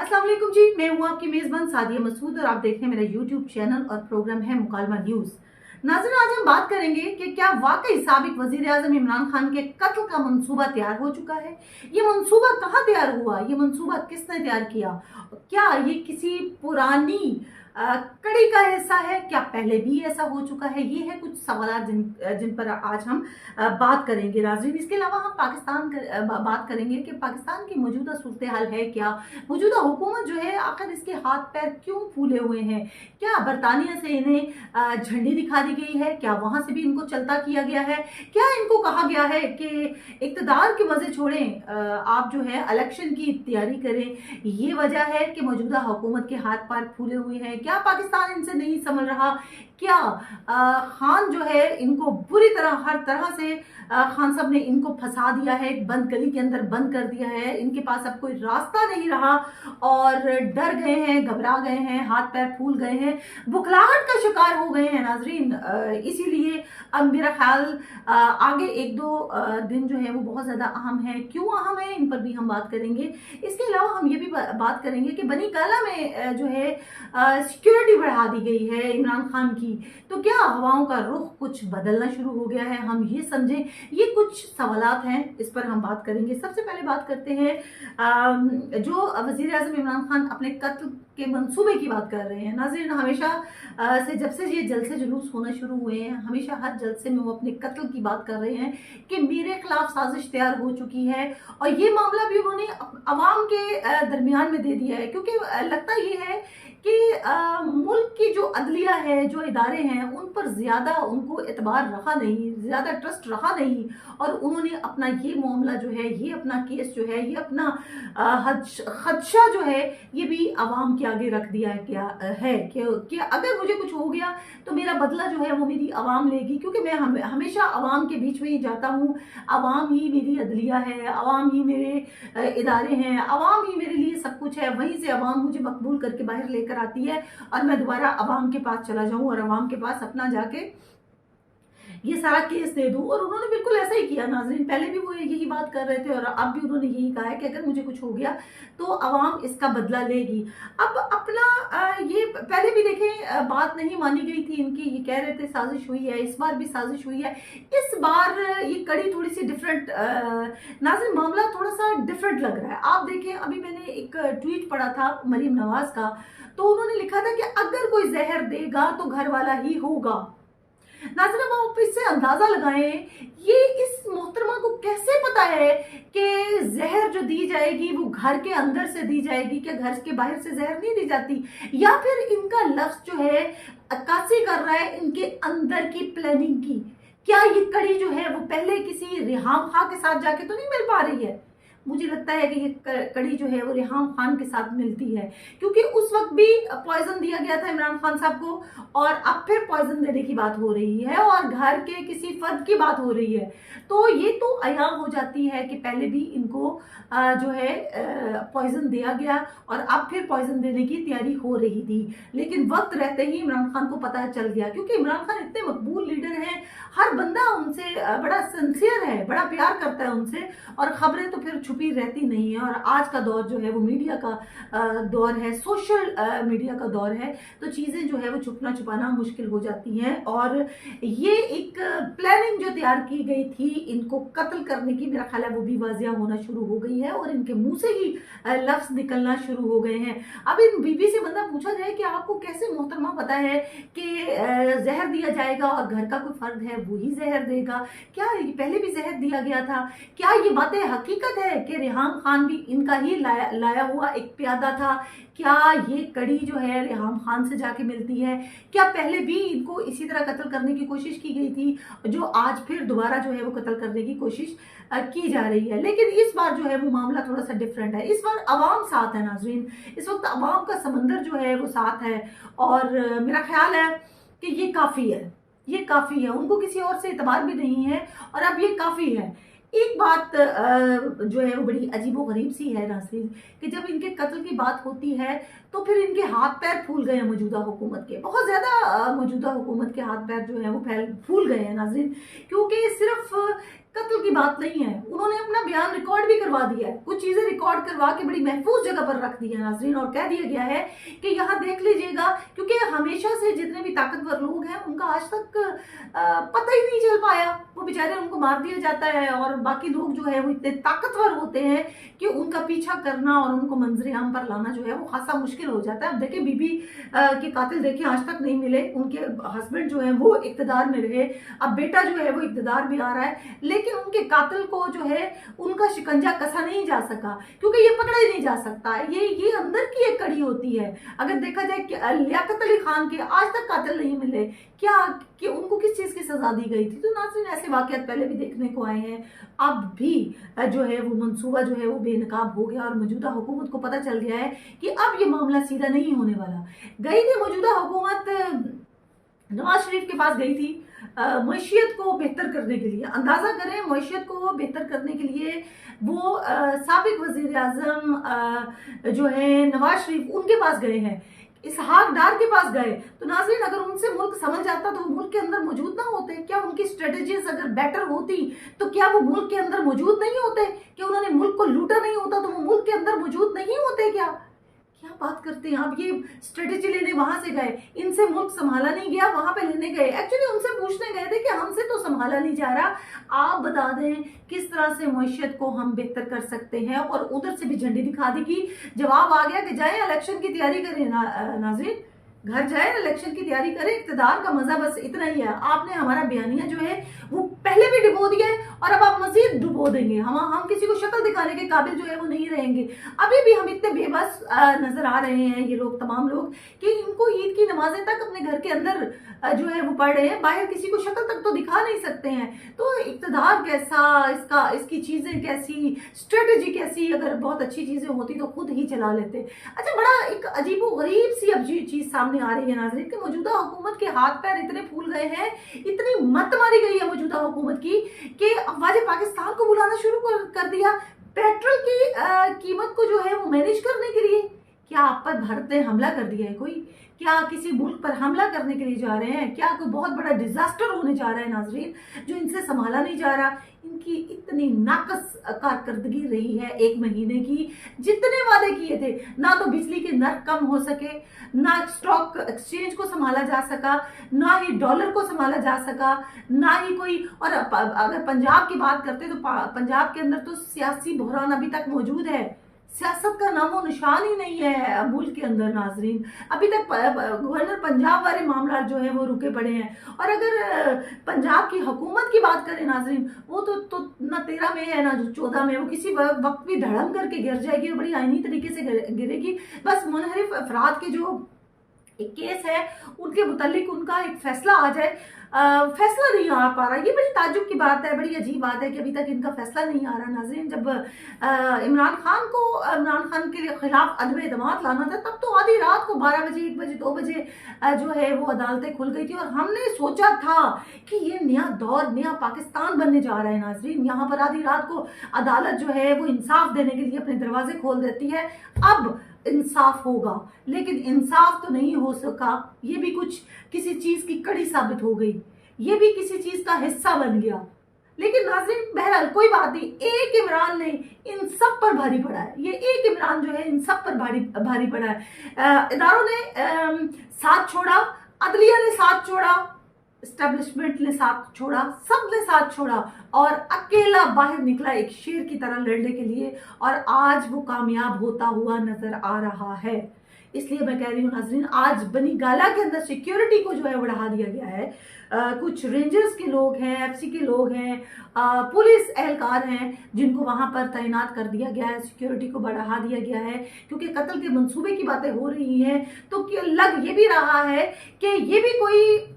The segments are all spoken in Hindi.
अस्सलाम वालेकुम जी, मैं हूँ आपकी मेज़बान सादिया मसूद और आप देख रहे हैं मेरा यूट्यूब चैनल और प्रोग्राम है मुकालमा न्यूज़। नाज़रीन, आज हम बात करेंगे कि क्या वाकई साबिक वज़ीर आज़म इमरान खान के कत्ल का मंसूबा तैयार हो चुका है। ये मंसूबा कहाँ तैयार हुआ, ये मंसूबा किसने तैयार किया, क्या ये किसी पुरानी कड़ी का हिस्सा है, क्या पहले भी ऐसा हो चुका है। ये है कुछ सवाल जिन पर आज हम बात करेंगे नाज़रीन। इसके अलावा हम बात करेंगे कि पाकिस्तान की मौजूदा सूरत हाल है क्या, मौजूदा हुकूमत जो है आखिर इसके हाथ पैर क्यों फूले हुए हैं, क्या बरतानिया से इन्हें झंडी दिखा दी गई है, क्या वहां से भी इनको चलता किया गया है, क्या इनको कहा गया है कि इक्तदार के मजे छोड़ें, आप जो है इलेक्शन की तैयारी करें। ये वजह है कि मौजूदा हुकूमत के हाथ पैर फूले हुए हैं। क्या पाकिस्तान इनसे नहीं संभल रहा, क्या खान जो है इनको बुरी तरह हर तरह से खान साहब ने इनको फंसा दिया है, एक बंद गली के अंदर बंद कर दिया है, इनके पास अब कोई रास्ता नहीं रहा और डर गए हैं, घबरा गए हैं, हाथ पैर फूल गए हैं, बुखलाहट का शिकार हो गए हैं नाजरीन। इसीलिए अब मेरा ख्याल आगे एक दो दिन जो है वो बहुत ज्यादा अहम है। क्यों अहम है, इन पर भी हम बात करेंगे। इसके अलावा हम ये भी बात करेंगे कि बनी गाला में जो है सिक्योरिटी बढ़ा दी गई है इमरान खान की, तो क्या हवाओं का रुख कुछ बदलना शुरू हो गया है, हम ये समझें। ये कुछ सवालात हैं, इस पर हम बात करेंगे। सबसे पहले बात करते हैं जो वजीर आजम इमरान खान अपने कत्ल के मंसूबे की बात कर रहे हैं। नाज़रीन, हमेशा से जब से ये जलसे जुलूस होना शुरू हुए हैं, हमेशा हर जलसे में वो अपने कत्ल की बात कर रहे हैं कि मेरे खिलाफ साजिश तैयार हो चुकी है, और ये मामला भी उन्होंने अवाम के दरमियान में दे दिया है, क्योंकि लगता ये है कि मुल्क की जो अदलिया है, जो इदारे हैं, उन पर ज्यादा उनको एतबार रहा नहीं, ज्यादा ट्रस्ट रहा नहीं, और उन्होंने अपना ये मामला जो है, ये अपना केस जो है, ये अपना खदशा जो है, ये भी अवाम के आगे रख दिया है कि अगर मुझे कुछ हो गया तो मेरा बदला जो है वो मेरी अवाम लेगी, क्योंकि मैं हमेशा अवाम के बीच में ही जाता हूँ। अवाम ही मेरी अदलिया है, अवाम ही मेरे इदारे हैं, अवाम ही मेरे लिए सब कुछ है। वहीं से अवाम मुझे मकबूल करके बाहर लेकर आती है और मैं दोबारा अवाम के पास चला जाऊं और अवाम के पास अपना जाके ये सारा केस दे दूं। और उन्होंने बिल्कुल ऐसा ही किया नाजरीन। पहले भी वो यही बात कर रहे थे और अब भी उन्होंने यही कहा है कि अगर मुझे कुछ हो गया तो अवाम इसका बदला लेगी। अब अपना ये पहले भी देखें, बात नहीं मानी गई थी इनकी, ये कह रहे थे साजिश हुई है, इस बार भी साजिश हुई है। इस बार ये कड़ी थोड़ी सी डिफरेंट, नाजरीन मामला थोड़ा सा डिफरेंट लग रहा है। आप देखें, अभी मैंने एक ट्वीट पढ़ा था मरीम नवाज का, तो उन्होंने लिखा था कि अगर कोई जहर देगा तो घर वाला ही होगा। नाज़रीन, आप इससे अंदाजा लगाएं, ये इस मोहतरमा को कैसे पता है कि जहर जो दी जाएगी वो घर के अंदर से दी जाएगी, क्या घर के बाहर से जहर नहीं दी जाती, या फिर इनका लफ्ज जो है अक्कासी कर रहा है इनके अंदर की प्लानिंग की। क्या ये कड़ी जो है वो पहले किसी रिहाम खां के साथ जाके तो नहीं मिल पा रही है। मुझे लगता है कि ये कड़ी जो है वो रिहाम खान के साथ मिलती है, क्योंकि उस वक्त भी पॉइजन दिया गया था इमरान खान साहब को, और अब फिर पॉइजन देने की बात हो रही है और घर के किसी फर्द की बात हो रही है। तो ये तो अयां हो जाती है कि पहले भी इनको जो है पॉइजन दिया गया और अब फिर पॉइजन देने की तैयारी हो रही थी, लेकिन वक्त रहते ही इमरान खान को पता चल गया, क्योंकि इमरान खान इतने मकबूल लीडर हैं, हर बंदा उनसे बड़ा सिंसियर है, बड़ा प्यार करता है उनसे, और खबरें तो फिर छुपी रहती नहीं है। और आज का दौर जो है वो मीडिया का दौर है, सोशल मीडिया का दौर है, तो चीजें जो है वो छुपना छुपाना मुश्किल हो जाती हैं। और ये एक प्लानिंग जो तैयार की गई थी इनको कत्ल करने की, मेरा ख्याल है वो भी वाजिया होना शुरू हो गई है और इनके मुंह से ही लफ्ज निकलना शुरू हो गए हैं। अब इन बीबी से बंदा पूछा जाए कि आपको कैसे मोहतरमा पता है कि जहर दिया जाएगा और घर का कोई फर्द है वही जहर देगा, क्या पहले भी जहर दिया गया था, क्या ये बातें हकीकत है कि रेहाम खान भी इनका ही लाया हुआ एक प्यादा था, क्या ये कड़ी जो है रेहाम खान से जाके मिलती है, क्या पहले भी इनको इसी तरह कत्ल करने की कोशिश की गई थी जो आज फिर दोबारा जो है वो कत्ल करने की कोशिश की जा रही है। लेकिन इस बार जो है वो मामला थोड़ा सा डिफरेंट है, इस बार अवाम साथ है नाजरीन, इस वक्त अवाम का समंदर जो है वो साथ है, और मेरा ख्याल है कि ये काफी है, ये काफी है, उनको किसी और से इतबार भी नहीं है, और अब ये काफी है। एक बात जो है वो बड़ी अजीबो गरीब सी है नाज़रीन, कि जब इनके कत्ल की बात होती है तो फिर इनके हाथ पैर फूल गए हैं मौजूदा हुकूमत के, बहुत ज्यादा मौजूदा हुकूमत के हाथ पैर जो है वो फूल गए हैं नाज़रीन, क्योंकि सिर्फ कत्ल की बात नहीं है। उन्होंने अपना बयान रिकॉर्ड भी करवा दिया है, कुछ चीजें रिकॉर्ड करवा के बड़ी महफूज जगह पर रख दी है नाजरीन, और कह दिया गया है कि यहाँ देख लीजिएगा, क्योंकि हमेशा से जितने भी ताकतवर लोग हैं उनका आज तक पता ही नहीं चल पाया। वो बेचारे, उनको मार दिया जाता है और बाकी लोग जो है वो इतने ताकतवर होते हैं कि उनका पीछा करना और उनको मंजरे आम पर लाना जो है वो खासा मुश्किल हो जाता है। अब देखिए, बीबी के कातिल देखिए आज तक नहीं मिले, उनके हस्बैंड जो है वो इक्तदार में रहे, अब बेटा जो है वो इक्तदार में आ रहा है, लेकिन उनके कातिल को जो है उनका शिकंजा कसा नहीं जा सका, क्योंकि ये पकड़ा ही नहीं जा सकता। ये अंदर की एक कड़ी होती है। अगर देखा जाए कि लियाकत अली खान के आज तक कातिल नहीं मिले, क्या कि उनको किस चीज की सजा दी गई थी? तो नाज़रीन, ऐसे वाकयात पहले भी देखने को आए हैं। अब भी जो है वो मंसूबा जो है वो बेनकाब हो गया और मौजूदा हुकूमत को पता चल गया है कि अब ये मामला सीधा नहीं होने वाला। गई थी मौजूदा हुकूमत नवाज शरीफ के पास, गई थी मईशियत को बेहतर करने के लिए। अंदाजा करें, मईशियत को बेहतर करने के लिए वो साबिक वजीर आजम जो है नवाज शरीफ, उनके पास गए हैं, इसहाक डार के पास गए। तो नाज़रीन, अगर उनसे मुल्क समझ जाता तो वो मुल्क के अंदर मौजूद ना होते? क्या उनकी स्ट्रेटेजीज अगर बेटर होती तो क्या वो मुल्क के अंदर मौजूद नहीं होते? क्या उन्होंने मुल्क को लूटा नहीं होता तो वो मुल्क के अंदर मौजूद नहीं होते? क्या बात करते हैं आप? ये स्ट्रेटेजी लेने वहां से गए, इनसे मुल्क संभाला नहीं गया, वहां पे लेने गए, एक्चुअली उनसे पूछने गए थे कि हमसे तो संभाला नहीं जा रहा, आप बता दें किस तरह से मईशत को हम बेहतर कर सकते हैं। और उधर से भी झंडी दिखा दी कि जवाब आ गया कि जाए इलेक्शन की तैयारी करें। नाज़रीन, घर जाए, इलेक्शन की तैयारी करें, इक्तदार का मजा बस इतना ही है। आपने हमारा बयानिया जो है वो पहले भी डुबो दिया है और अब आप मजीद डुबो देंगे। हम किसी को शक्ल दिखाने के काबिल जो है वो नहीं रहेंगे। अभी भी हम इतने बेबस नजर आ रहे हैं, ये लोग, तमाम लोग, कि इनको ईद की नमाजें तक अपने घर के अंदर जो है वो पढ़ रहे हैं, बाहर किसी को शक्ल तक तो दिखा नहीं सकते हैं। तो इक्तदार कैसा, इसकी चीजें कैसी, स्ट्रेटेजी कैसी, अगर बहुत अच्छी चीजें होती तो खुद ही चला लेते। अच्छा, बड़ा एक अजीबो गरीब सी अब चीज सामने आ रही है नाज़रीन, कि मौजूदा हुकूमत के हाथ पैर इतने फूल गए हैं, इतनी मत मारी गई है मौजूदा हुकूमत की कि अफवाज पाकिस्तान को बुलाना शुरू कर दिया पेट्रोल की कीमत को जो है वो मैनेज करने के लिए। क्या आप पर भारत ने हमला कर दिया है कोई? क्या किसी मुल्क पर हमला करने के लिए जा रहे हैं? क्या कोई बहुत बड़ा डिजास्टर होने जा रहा है नाज़रीन, जो इनसे संभाला नहीं जा रहा? इनकी इतनी नाकस कारकर्दगी रही है एक महीने की। जितने वादे किए थे, ना तो बिजली के नर्क कम हो सके, ना स्टॉक एक्सचेंज को संभाला जा सका, ना ही डॉलर को संभाला जा सका, ना ही कोई। और अगर पंजाब की बात करते तो पंजाब के अंदर तो सियासी बहरान अभी तक मौजूद है। सियासत का नामो निशान ही नहीं है मुल्क के अंदर नाज़रीन। अभी तक गवर्नर पंजाब वाले मामला जो है वो रुके पड़े हैं। और अगर पंजाब की हुकूमत की बात करें नाज़रीन, वो तो ना 13 में है ना 14 में, वो किसी वक्त भी धड़म करके गिर जाएगी और बड़ी आईनी तरीके से गिरेगी। बस मुनहरिफ अफराद के जो एक केस है उनके मुतालिक उनका एक फैसला आ जाए, फैसला नहीं आ पा रहा। ये बड़ी ताज्जुब की बात है, बड़ी अजीब बात है कि अभी तक इनका फैसला नहीं आ रहा नाज़रीन। जब इमरान खान के खिलाफ अदम एतमाद लाना था, तब तो आधी रात को 12 बजे, 1 बजे, 2 बजे जो है वो अदालतें खुल गई थी और हमने सोचा था कि ये नया दौर, नया पाकिस्तान बनने जा रहा है नाज़रीन। यहाँ पर आधी रात को अदालत जो है वो इंसाफ देने के लिए अपने दरवाजे खोल देती है। अब इंसाफ होगा, लेकिन इंसाफ तो नहीं हो सका। ये भी कुछ किसी चीज की कड़ी साबित हो गई, ये भी किसी चीज का हिस्सा बन गया। लेकिन नाज़रीन, बहरहाल कोई बात नहीं, एक इमरान ने इन सब पर भारी पड़ा है। ये एक इमरान जो है इन सब पर भारी पड़ा है। इदारों ने साथ छोड़ा, अदलिया ने साथ छोड़ा, एस्टेब्लिशमेंट ने साथ छोड़ा, सब ने साथ छोड़ा और अकेला बाहर निकला एक शेर की तरह लड़ने के लिए, और आज वो कामयाब होता हुआ नजर आ रहा है। इसलिए मैं कह रही हूँ नाज़रीन, आज बनी गाला के अंदर सिक्योरिटी को जो है बढ़ा दिया गया है। कुछ रेंजर्स के लोग हैं, एफसी के लोग हैं, पुलिस एहलकार हैं, जिनको वहां पर तैनात कर दिया गया है, सिक्योरिटी को बढ़ा दिया गया है, क्योंकि कत्ल के मंसूबे की बातें हो रही हैं। तो लग ये भी रहा है कि ये भी कोई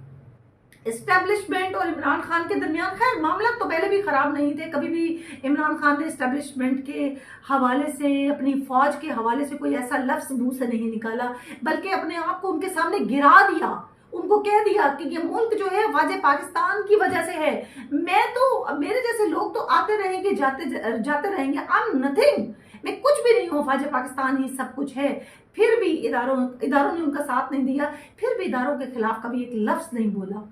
एस्टेब्लिशमेंट और इमरान खान के दरमियान, खैर मामला तो पहले भी खराब नहीं थे, कभी भी इमरान खान ने एस्टेब्लिशमेंट के हवाले से, अपनी फौज के हवाले से कोई ऐसा लफ्ज मुंह से नहीं निकाला, बल्कि अपने आप को उनके सामने गिरा दिया। उनको कह दिया कि ये मुल्क जो है वाजे पाकिस्तान की वजह से है। मेरे जैसे लोग तो आते रहेंगे, जाते रहेंगे, आई एम नथिंग, मैं कुछ भी नहीं हूँ, वाजे पाकिस्तान ही सब कुछ है। फिर भी इदारों ने उनका साथ नहीं दिया, फिर भी इदारों के खिलाफ कभी एक लफ्ज नहीं बोला।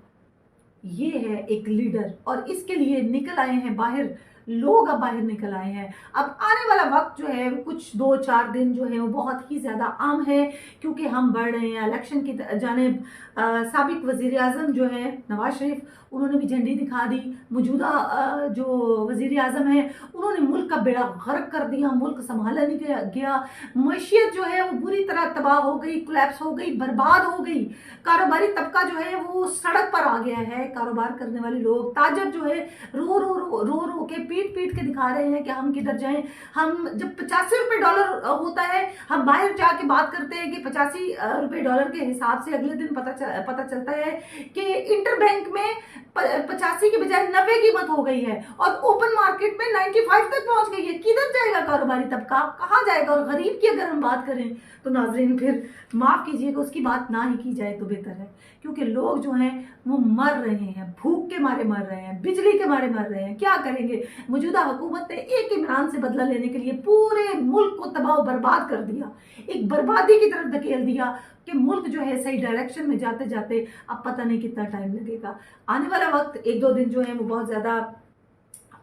ये है एक लीडर, और इसके लिए निकल आए हैं बाहर लोग, अब बाहर निकल आए हैं। अब आने वाला वक्त जो है कुछ 2-4 दिन जो है वो बहुत ही ज़्यादा आम है, क्योंकि हम बढ़ रहे हैं इलेक्शन की जानिब। साबिक वज़ीर आज़म जो है नवाज शरीफ, उन्होंने भी झंडी दिखा दी। मौजूदा जो वज़ीर आज़म है उन्होंने मुल्क का बेड़ा गर्क कर दिया, मुल्क संभाला नहीं गया। मैशियत जो है वो बुरी तरह तबाह हो गई, कोलैप्स हो गई, बर्बाद हो गई। कारोबारी तबका जो है वो सड़क पर आ गया है। कारोबार करने वाले लोग, ताजर जो है रो रो रो रो रो के पीट पीट के दिखा रहे हैं कि हम किधर जाएं। हम जब 85 रुपए डॉलर होता है, हम बाहर जाके बात करते हैं कि 85 रुपए डॉलर के हिसाब से अगले दिन पता चलता है कि इंटरबैंक में 85 की बजाय 90 कीमत हो गई है, और ओपन मार्केट में 95 तक पहुंच गई है। किधर जाएगा कारोबारी तबका, कहाँ जाएगा? और गरीब की अगर हम बात करें तो नाजरीन फिर माफ कीजिएगा, उसकी बात ना ही की जाए तो बेहतर है, क्योंकि लोग जो हैं वो मर रहे हैं, भूख के मारे मर रहे हैं, बिजली के मारे मर रहे हैं। क्या करेंगे? मौजूदा हुकूमत ने एक इमरान से बदला लेने के लिए पूरे मुल्क को तबाह बर्बाद कर दिया, एक बर्बादी की तरफ धकेल दिया कि मुल्क जो है सही डायरेक्शन में जाते जाते अब पता नहीं कितना टाइम लगेगा। आने वाला वक्त 1-2 दिन जो है वो बहुत ज़्यादा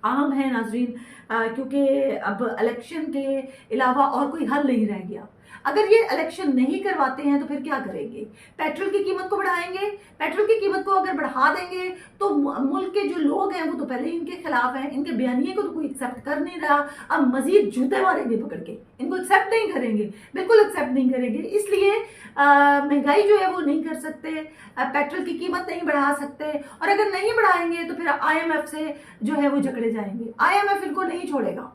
आम है नाजरीन, क्योंकि अब इलेक्शन के अलावा और कोई हल नहीं रह गया। अगर ये इलेक्शन नहीं करवाते हैं तो फिर क्या करेंगे? पेट्रोल की कीमत को बढ़ाएंगे। पेट्रोल की कीमत को अगर बढ़ा देंगे तो मुल्क के जो लोग हैं वो तो पहले ही इनके खिलाफ हैं, इनके बयानिए को तो कोई एक्सेप्ट कर नहीं रहा। अब मजीद जूते मारेंगे पकड़ के, इनको एक्सेप्ट नहीं करेंगे, बिल्कुल एक्सेप्ट नहीं करेंगे। इसलिए महंगाई जो है वो नहीं कर सकते, पेट्रोल की कीमत नहीं बढ़ा सकते, और अगर नहीं बढ़ाएंगे तो फिर IMF से जो है वो झगड़े जाएंगे। IMF इनको नहीं छोड़ेगा,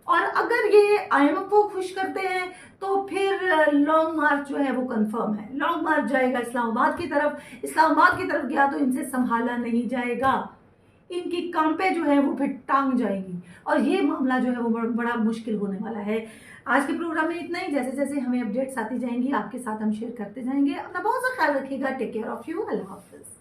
और अगर ये IMF को खुश करते हैं तो फिर लॉन्ग मार्च जो है वो कंफर्म है। लॉन्ग मार्च जाएगा इस्लामाबाद की तरफ। इस्लामाबाद की तरफ गया तो इनसे संभाला नहीं जाएगा, इनकी कांपे जो है वो फिर टांग जाएंगी, और ये मामला जो है वो बड़ा मुश्किल होने वाला है। आज के प्रोग्राम में इतना ही। जैसे जैसे हमें अपडेट्स आती जाएंगी आपके साथ हम शेयर करते जाएंगे। अपना बहुत सा ख्याल रखिएगा। Take care of you. अल्लाह हाफिज।